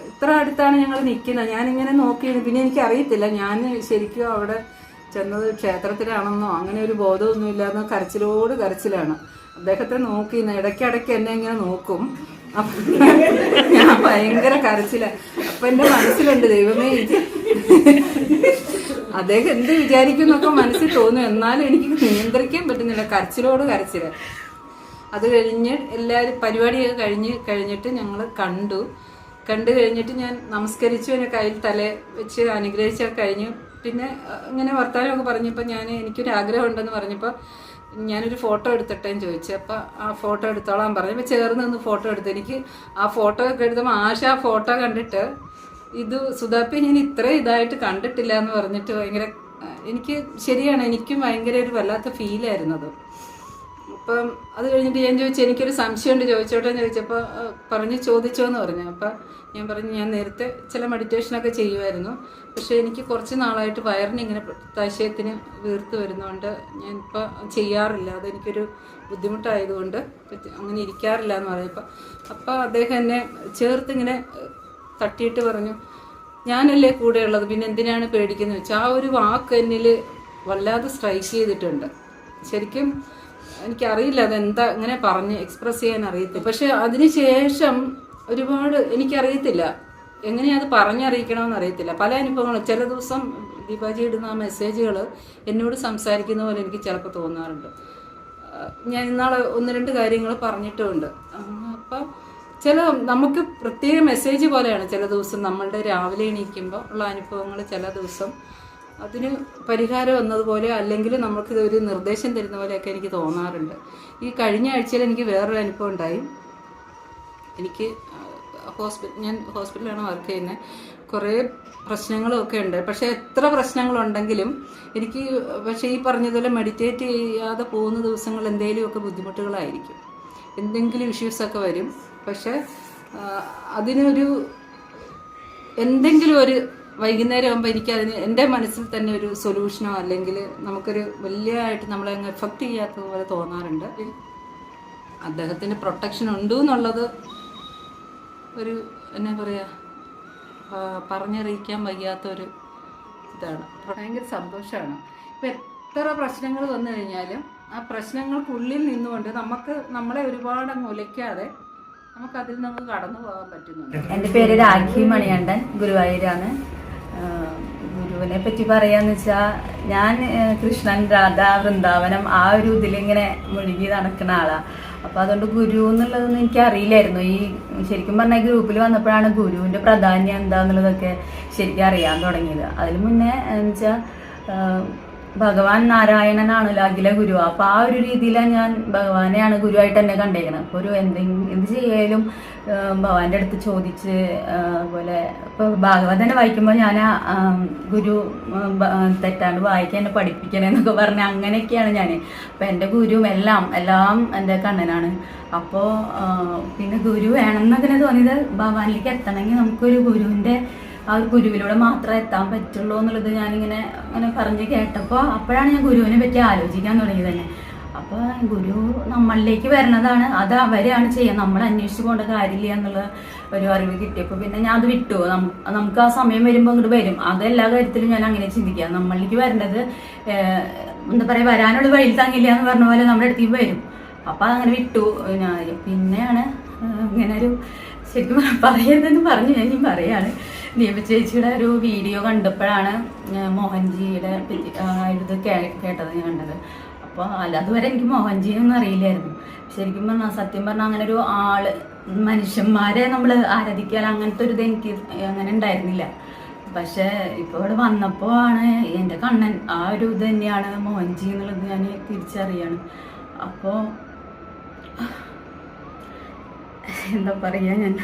ഇത്ര അടുത്താണ് ഞങ്ങൾ നിൽക്കുന്നത്. ഞാനിങ്ങനെ നോക്കിയിരുന്നു. പിന്നെ എനിക്കറിയത്തില്ല ഞാൻ ശരിക്കും അവിടെ ചെന്നത് ക്ഷേത്രത്തിലാണെന്നോ അങ്ങനെ ഒരു ബോധമൊന്നും ഇല്ലാന്ന്. കരച്ചിലോട് കരച്ചിലാണ്. അദ്ദേഹത്തെ നോക്കിയിരുന്നു. ഇടയ്ക്കിടയ്ക്ക് എന്നെ ഇങ്ങനെ നോക്കും. അപ്പം ഞാൻ ഭയങ്കര കരച്ചിലാണ്. അപ്പം എൻ്റെ മനസ്സിലുണ്ട്, ദൈവമേ ഇത് അദ്ദേഹം എന്ത് വിചാരിക്കും എന്നൊക്കെ മനസ്സിൽ തോന്നും. എന്നാലും എനിക്ക് നിയന്ത്രിക്കാൻ പറ്റുന്നില്ല, കരച്ചിലോട് കരച്ചില. അത് കഴിഞ്ഞ് എല്ലാവരും പരിപാടിയൊക്കെ കഴിഞ്ഞിട്ട് ഞങ്ങൾ കണ്ടു കഴിഞ്ഞിട്ട് ഞാൻ നമസ്കരിച്ചു. എന്നെ കയ്യിൽ തല വെച്ച് അനുഗ്രഹിച്ചൊക്കെ കഴിഞ്ഞു. പിന്നെ ഇങ്ങനെ വർത്തമാനമൊക്കെ പറഞ്ഞപ്പോൾ എനിക്കൊരു ആഗ്രഹം ഉണ്ടെന്ന് പറഞ്ഞപ്പോൾ ഞാനൊരു ഫോട്ടോ എടുത്തിട്ടേന്ന് ചോദിച്ചു. അപ്പോൾ ആ ഫോട്ടോ എടുത്തോളാൻ പറഞ്ഞു. അപ്പോൾ ചേർന്ന് നിന്ന് ഫോട്ടോ എടുത്തു. എനിക്ക് ആ ഫോട്ടോ ഒക്കെ എടുത്തപ്പോൾ ആ ഫോട്ടോ കണ്ടിട്ട് ഇത് സുധാപ്പി ഞാൻ ഇത്ര ഇതായിട്ട് കണ്ടിട്ടില്ല എന്ന് പറഞ്ഞിട്ട് ഭയങ്കര എനിക്ക് ശരിയാണ്, എനിക്കും ഭയങ്കര ഒരു വല്ലാത്ത ഫീലായിരുന്നത്. അപ്പം അത് കഴിഞ്ഞിട്ട് ഞാൻ ചോദിച്ചു എനിക്കൊരു സംശയമുണ്ട് ചോദിച്ചോട്ടെന്ന് ചോദിച്ചപ്പോൾ ചോദിച്ചോന്ന് പറഞ്ഞു. അപ്പം ഞാൻ പറഞ്ഞു ഞാൻ നേരത്തെ ചില മെഡിറ്റേഷനൊക്കെ ചെയ്യുമായിരുന്നു, പക്ഷേ എനിക്ക് കുറച്ച് നാളായിട്ട് വയറിന് ഇങ്ങനെ താശയത്തിന് വീർത്ത് വരുന്നതുകൊണ്ട് ഞാനിപ്പോൾ ചെയ്യാറില്ല. അതെനിക്കൊരു ബുദ്ധിമുട്ടായതുകൊണ്ട് അങ്ങനെ ഇരിക്കാറില്ല എന്ന് പറഞ്ഞപ്പോൾ അപ്പോൾ അദ്ദേഹം എന്നെ ചേർത്തിങ്ങനെ തട്ടിയിട്ട് പറഞ്ഞു ഞാനല്ലേ കൂടെയുള്ളത്, പിന്നെ എന്തിനാണ് പേടിക്കുന്നത് വെച്ചാൽ ആ ഒരു വാക്ക് എന്നിൽ വല്ലാതെ സ്ട്രൈക്ക് ചെയ്തിട്ടുണ്ട്. ശരിക്കും എനിക്കറിയില്ല അതെന്താ ഇങ്ങനെ പറഞ്ഞ് എക്സ്പ്രസ് ചെയ്യാൻ അറിയത്തില്ല. പക്ഷെ അതിനുശേഷം ഒരുപാട് എനിക്കറിയത്തില്ല എങ്ങനെയാ അത് പറഞ്ഞറിയിക്കണമെന്ന് അറിയത്തില്ല. പല അനുഭവങ്ങളും ചില ദിവസം ദീപാജി ഇടുന്ന ആ മെസ്സേജുകൾ എന്നോട് സംസാരിക്കുന്ന പോലെ എനിക്ക് ചിലപ്പോൾ തോന്നാറുണ്ട്. ഞാൻ ഇന്നാളെ 1-2 കാര്യങ്ങൾ പറഞ്ഞിട്ടുമുണ്ട്. അപ്പം നമുക്ക് പ്രത്യേക മെസ്സേജ് പോലെയാണ് ചില ദിവസം നമ്മളുടെ രാവിലെ എണീക്കുമ്പോൾ ഉള്ള അനുഭവങ്ങൾ, ചില ദിവസം അതിന് പരിഹാരം വന്നതുപോലെ അല്ലെങ്കിൽ നമുക്ക് ഒരു നിർദ്ദേശം തരുന്ന പോലെയൊക്കെ എനിക്ക് തോന്നാറുണ്ട്. ഈ കഴിഞ്ഞ ആഴ്ചയിൽ എനിക്ക് വേറൊരു അനുഭവം ഉണ്ടായി. എനിക്ക് ഞാൻ ഹോസ്പിറ്റലിലാണ് വർക്ക് ചെയ്യുന്നത്. കുറേ പ്രശ്നങ്ങളൊക്കെ ഉണ്ട്. പക്ഷേ എത്ര പ്രശ്നങ്ങളുണ്ടെങ്കിലും എനിക്ക് ഈ പറഞ്ഞതുപോലെ മെഡിറ്റേറ്റ് ചെയ്യാതെ പോകുന്ന ദിവസങ്ങൾ എന്തെങ്കിലുമൊക്കെ ബുദ്ധിമുട്ടുകളായിരിക്കും, എന്തെങ്കിലും ഇഷ്യൂസൊക്കെ വരും. പക്ഷേ അതിനൊരു എന്തെങ്കിലും ഒരു വൈകുന്നേരം ആകുമ്പോൾ എനിക്കതിന് എൻ്റെ മനസ്സിൽ തന്നെ ഒരു സൊല്യൂഷനോ അല്ലെങ്കിൽ നമുക്കൊരു വലിയതായിട്ട് നമ്മളെ അങ്ങ് എഫക്റ്റ് ചെയ്യാത്തതുപോലെ തോന്നാറുണ്ട്. അദ്ദേഹത്തിന് പ്രൊട്ടക്ഷൻ ഉണ്ട് എന്നുള്ളത് ഒരു എന്നാ പറയുക, പറഞ്ഞറിയിക്കാൻ വയ്യാത്തൊരു ഇതാണ്. ഭയങ്കര സന്തോഷമാണ്. ഇപ്പം എത്ര പ്രശ്നങ്ങൾ വന്നു കഴിഞ്ഞാലും ആ പ്രശ്നങ്ങൾക്കുള്ളിൽ നിന്നുകൊണ്ട് നമ്മളെ ഒരുപാട് അങ്ങ് ഉലയ്ക്കാതെ നമുക്കതിൽ നിന്ന് കടന്നു പോകാൻ പറ്റുന്നുണ്ട്. എൻ്റെ പേര് രാഖി മണികണ്ഠൻ, ഗുരുവായൂരാണ്. ഗുരുവിനെ പറ്റി പറയാന്ന് വെച്ചാൽ ഞാൻ കൃഷ്ണൻ, രാധ, വൃന്ദാവനം ആ ഒരു ഇതിലിങ്ങനെ മുഴുകി നടക്കുന്ന ആളാണ്. അപ്പോൾ അതുകൊണ്ട് ഗുരു എന്നുള്ളതൊന്നും എനിക്ക് അറിയില്ലായിരുന്നു. ഈ ശരിക്കും പറഞ്ഞാൽ ഗ്രൂപ്പിൽ വന്നപ്പോഴാണ് ഗുരുവിൻ്റെ പ്രാധാന്യം എന്താന്നുള്ളതൊക്കെ ശരിക്കും അറിയാൻ തുടങ്ങിയത്. അതിന് മുന്നേ എന്ന് വെച്ചാൽ ഭഗവാൻ നാരായണനാണല്ലോ അഖില ഗുരു. അപ്പോൾ ആ ഒരു രീതിയിലാണ് ഞാൻ ഭഗവാനെയാണ് ഗുരുവായിട്ട് തന്നെ കണ്ടേക്കുന്നത്. അപ്പോൾ ഒരു എന്ത് ചെയ്യാലും ഭഗവാന്റെ അടുത്ത് ചോദിച്ച്, അതുപോലെ ഇപ്പോൾ ഭാഗവതനെ വായിക്കുമ്പോൾ ഞാൻ ഗുരു തെറ്റാണ്ട് വായിക്കാൻ എന്നെ പഠിപ്പിക്കണേന്നൊക്കെ പറഞ്ഞ് അങ്ങനെയൊക്കെയാണ് ഞാൻ. അപ്പോൾ എൻ്റെ ഗുരുവും എല്ലാം എൻ്റെ കണ്ണനാണ്. അപ്പോൾ പിന്നെ ഗുരു വേണമെന്നതിനെ തോന്നിയത് ഭഗവാനിലേക്ക് എത്തണമെങ്കിൽ നമുക്കൊരു ഗുരുവിൻ്റെ ആ ഒരു ഗുരുവിലൂടെ മാത്രമേ എത്താൻ പറ്റുള്ളൂ എന്നുള്ളത് ഞാനിങ്ങനെ പറഞ്ഞ് കേട്ടപ്പോൾ അപ്പോഴാണ് ഞാൻ ഗുരുവിനെ പറ്റി ആലോചിക്കാൻ തുടങ്ങിയത് തന്നെ. അപ്പോൾ ഗുരു നമ്മളിലേക്ക് വരണതാണ്, അത് അവരെയാണ് ചെയ്യുക, നമ്മൾ അന്വേഷിച്ച് പോകേണ്ട കാര്യമില്ല എന്നുള്ള ഒരു അറിവ് കിട്ടിയപ്പോൾ പിന്നെ ഞാൻ അത് വിട്ടു. നമുക്ക് ആ സമയം വരുമ്പോൾ അങ്ങോട്ട് വരും. അതെല്ലാ കാര്യത്തിലും ഞാൻ അങ്ങനെ ചിന്തിക്കുക. നമ്മളിലേക്ക് വരേണ്ടത് എന്താ പറയുക, വരാനുള്ള വഴിയിൽ തങ്ങില്ല എന്ന് പറഞ്ഞ പോലെ നമ്മുടെ അടുത്തേക്ക് വരും. അപ്പോൾ അതങ്ങനെ വിട്ടു ഞാൻ. പിന്നെയാണ് ഇങ്ങനെ ഒരു ശരിക്കും പറയരുതെന്ന് പറഞ്ഞു ഞാൻ ഇനി പറയാണ്. ദീപ ചേച്ചിയുടെ ഒരു വീഡിയോ കണ്ടപ്പോഴാണ് മോഹൻജിയുടെ ഇത് കേട്ടത് ഞാൻ കണ്ടത്. അപ്പോൾ അതുവരെ എനിക്ക് മോഹൻജിയൊന്നും അറിയില്ലായിരുന്നു. ശരിക്കും പറഞ്ഞാൽ സത്യം പറഞ്ഞാൽ അങ്ങനെ ഒരു ആള്, മനുഷ്യന്മാരെ നമ്മൾ ആരാധിക്കാൻ അങ്ങനത്തെ ഒരു ഇത് എനിക്ക് അങ്ങനെ ഉണ്ടായിരുന്നില്ല. പക്ഷേ ഇപ്പോൾ ഇവിടെ വന്നപ്പോൾ ആണ് എൻ്റെ കണ്ണൻ, ആ ഒരു ഇത് തന്നെയാണ് മോഹൻജി എന്നുള്ളത് ഞാൻ തിരിച്ചറിയാണ്. അപ്പോൾ എന്താ പറയുക, ഞാൻ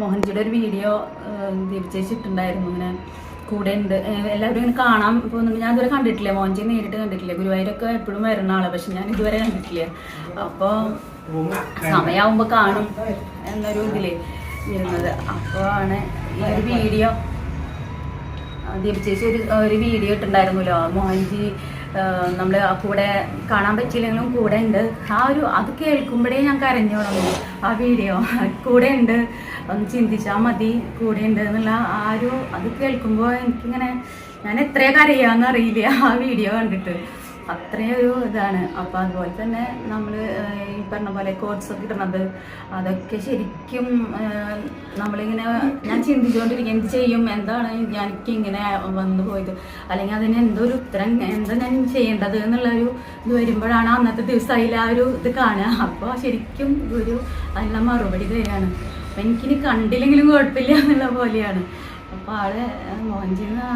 മോഹൻജിയുടെ ഒരു വീഡിയോ തിരിച്ചിട്ടുണ്ടായിരുന്നു. ഇങ്ങനെ കൂടെ ഉണ്ട്, എല്ലാവരും ഇങ്ങനെ കാണാൻ പോകുന്നുണ്ട്. ഞാൻ ഇതുവരെ കണ്ടിട്ടില്ല, മോഹൻജി നേരിട്ട് കണ്ടിട്ടില്ല. ഗുരുവായൂരൊക്കെ എപ്പോഴും വരുന്ന ആളാണ്, പക്ഷെ ഞാൻ ഇതുവരെ കണ്ടിട്ടില്ല. അപ്പോൾ സമയമാകുമ്പോൾ കാണും എന്നൊരു ഇതിൽ ഇരുന്നത്. അപ്പോൾ ആണ് ഈ ഒരു വീഡിയോ ദീപ ചേച്ചി ഒരു വീഡിയോ ഇട്ടുണ്ടായിരുന്നല്ലോ, മോഹൻജി നമ്മൾ കൂടെ കാണാൻ പറ്റിയില്ലെങ്കിലും കൂടെ ഉണ്ട്. അത് കേൾക്കുമ്പോഴേ ഞാൻ കരഞ്ഞു തുടങ്ങി. ആ വീഡിയോ കൂടെ ഉണ്ട്, ഒന്ന് ചിന്തിച്ചാൽ മതി, കൂടെ ഉണ്ട് എന്നുള്ള അത് കേൾക്കുമ്പോൾ എനിക്കിങ്ങനെ ഞാൻ എത്രയോ കരയാന്ന് അറിയില്ല ആ വീഡിയോ കണ്ടിട്ട്. അത്രയൊരു ഇതാണ്. അപ്പം അതുപോലെ തന്നെ നമ്മൾ ഈ പറഞ്ഞ പോലെ കോട്സൊക്കെ ഇടുന്നത് അതൊക്കെ ശരിക്കും നമ്മളിങ്ങനെ ഞാൻ ചിന്തിച്ചുകൊണ്ടിരിക്കും, എന്ത് ചെയ്യും, എന്താണ് എനിക്കിങ്ങനെ വന്നു പോയത്, അല്ലെങ്കിൽ അതിന് എന്തോ ഉത്തരം, എന്താ ഞാൻ ചെയ്യേണ്ടത് എന്നുള്ളൊരു ഇത് വരുമ്പോഴാണ് അന്നത്തെ ദിവസം അതിൽ ആ ഒരു ഇത് കാണുക. അപ്പോൾ ശരിക്കും ഒരു അതിനുള്ള മറുപടി തരികയാണ്. അപ്പം എനിക്കിനി കണ്ടില്ലെങ്കിലും കുഴപ്പമില്ല എന്നുള്ള പോലെയാണ്. അപ്പോൾ ആളെ മോഹൻജിന്ന്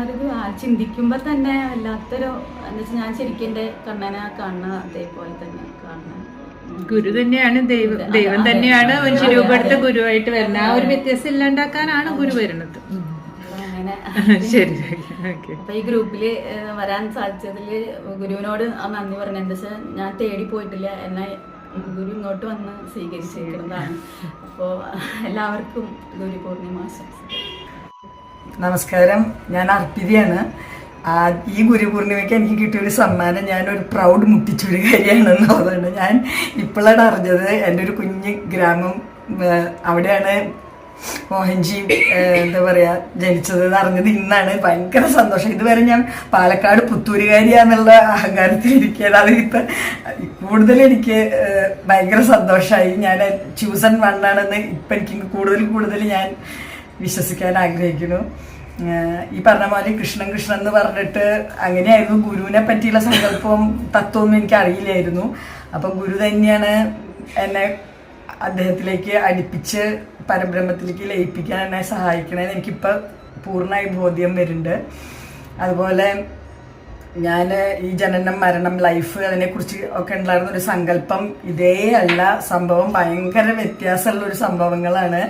ചിന്തിക്കുമ്പോൾ തന്നെ വല്ലാത്തൊരു എന്താ വെച്ചാൽ ഞാൻ ശരിക്കും എൻ്റെ കണ്ണനെ കാണുന്ന അതേപോലെ തന്നെ കാണുന്നത്. ഗുരു തന്നെയാണ് ദൈവം തന്നെയാണ് മനുഷ്യരൂപെടുത്ത ഗുരുവായിട്ട് വരുന്നത്. ആ ഒരു വ്യത്യാസം ഇല്ലാണ്ടാക്കാനാണ് ഗുരു വരുന്നത്. അങ്ങനെ ശരി. അപ്പൊ ഈ ഗ്രൂപ്പില് വരാൻ സാധിച്ചതിൽ ഗുരുവിനോട് നന്ദി പറഞ്ഞു. എന്താ വെച്ചാൽ ഞാൻ തേടി പോയിട്ടില്ല, എന്നെ ഗുരു ഇങ്ങോട്ട് വന്ന് സ്വീകരിച്ചിരിക്കുന്നതാണ്. അപ്പോൾ എല്ലാവർക്കും ഗുരു പൂർണിമ ആശംസകൾ. നമസ്കാരം, ഞാൻ അർപ്പിതയാണ്. ഈ ഗുരു പൂർണിമയ്ക്ക് എനിക്ക് കിട്ടിയൊരു സമ്മാനം ഞാനൊരു പ്രൗഡ് മുട്ടിച്ചുരുകാരിയാണെന്ന് തോന്നുന്നുണ്ട്. ഞാൻ ഇപ്പോഴാണ് അറിഞ്ഞത്. എൻ്റെ ഒരു കുഞ്ഞ് ഗ്രാമം അവിടെയാണ് മോഹൻജി എന്താ പറയുക ജനിച്ചതെന്ന് അറിഞ്ഞത് ഇന്നാണ്. ഭയങ്കര സന്തോഷം. ഇതുവരെ ഞാൻ പാലക്കാട് പുത്തൂരുകാരിയാന്നുള്ള അഹങ്കാരത്തിലിരിക്കുകയാണ്. അതിപ്പോൾ കൂടുതൽ എനിക്ക് ഭയങ്കര സന്തോഷമായി. ഞാൻ ചൂസൺ വണ്ണാണെന്ന് ഇപ്പം എനിക്ക് കൂടുതൽ ഞാൻ വിശ്വസിക്കാൻ ആഗ്രഹിക്കുന്നു. ഈ പറഞ്ഞ പോലെ കൃഷ്ണൻ എന്ന് പറഞ്ഞിട്ട് അങ്ങനെയായിരുന്നു. ഗുരുവിനെ പറ്റിയുള്ള സങ്കല്പവും തത്വമൊന്നും എനിക്ക് അറിയില്ലായിരുന്നു. അപ്പം ഗുരു തന്നെയാണ് എന്നെ അദ്ദേഹത്തിലേക്ക് അടുപ്പിച്ച് പരബ്രഹ്മത്തിലേക്ക് ലയിപ്പിക്കാൻ എന്നെ സഹായിക്കണമെന്ന് എനിക്കിപ്പോൾ പൂർണ്ണമായി ബോധ്യം വരുന്നുണ്ട്. അതുപോലെ ഞാൻ ഈ ജനനം മരണം ലൈഫ് അതിനെക്കുറിച്ച് ഒക്കെ ഉണ്ടായിരുന്ന ഒരു സങ്കല്പം ഇതേ അല്ല, സംഭവം ഭയങ്കര വ്യത്യാസമുള്ള ഒരു സംഭവങ്ങളാണ്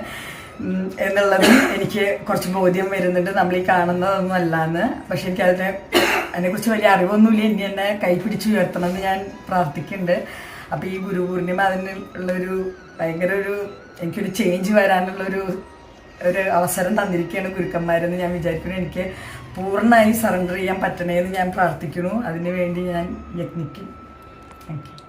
എന്നുള്ളത് എനിക്ക് കുറച്ച് ബോധ്യം വരുന്നുണ്ട്. നമ്മൾ ഈ കാണുന്നതൊന്നും അല്ലാന്ന്. പക്ഷെ എനിക്ക് അതിനെക്കുറിച്ച് വലിയ അറിവൊന്നുമില്ല. ഇനി എന്നെ കൈപിടിച്ച് ഉയർത്തണം എന്ന് ഞാൻ പ്രാർത്ഥിക്കുന്നുണ്ട്. അപ്പോൾ ഈ ഗുരുപൂർണിമ അതിനുള്ളൊരു ഭയങ്കര എനിക്കൊരു ചേഞ്ച് വരാനുള്ളൊരു അവസരം തന്നിരിക്കുകയാണ് ഗുരുക്കന്മാരെന്ന് ഞാൻ വിചാരിക്കുന്നു. എനിക്ക് പൂർണ്ണമായി സറണ്ടർ ചെയ്യാൻ പറ്റണേന്ന് ഞാൻ പ്രാർത്ഥിക്കുന്നു. അതിനു വേണ്ടി ഞാൻ യത്നിക്കും. Thank you.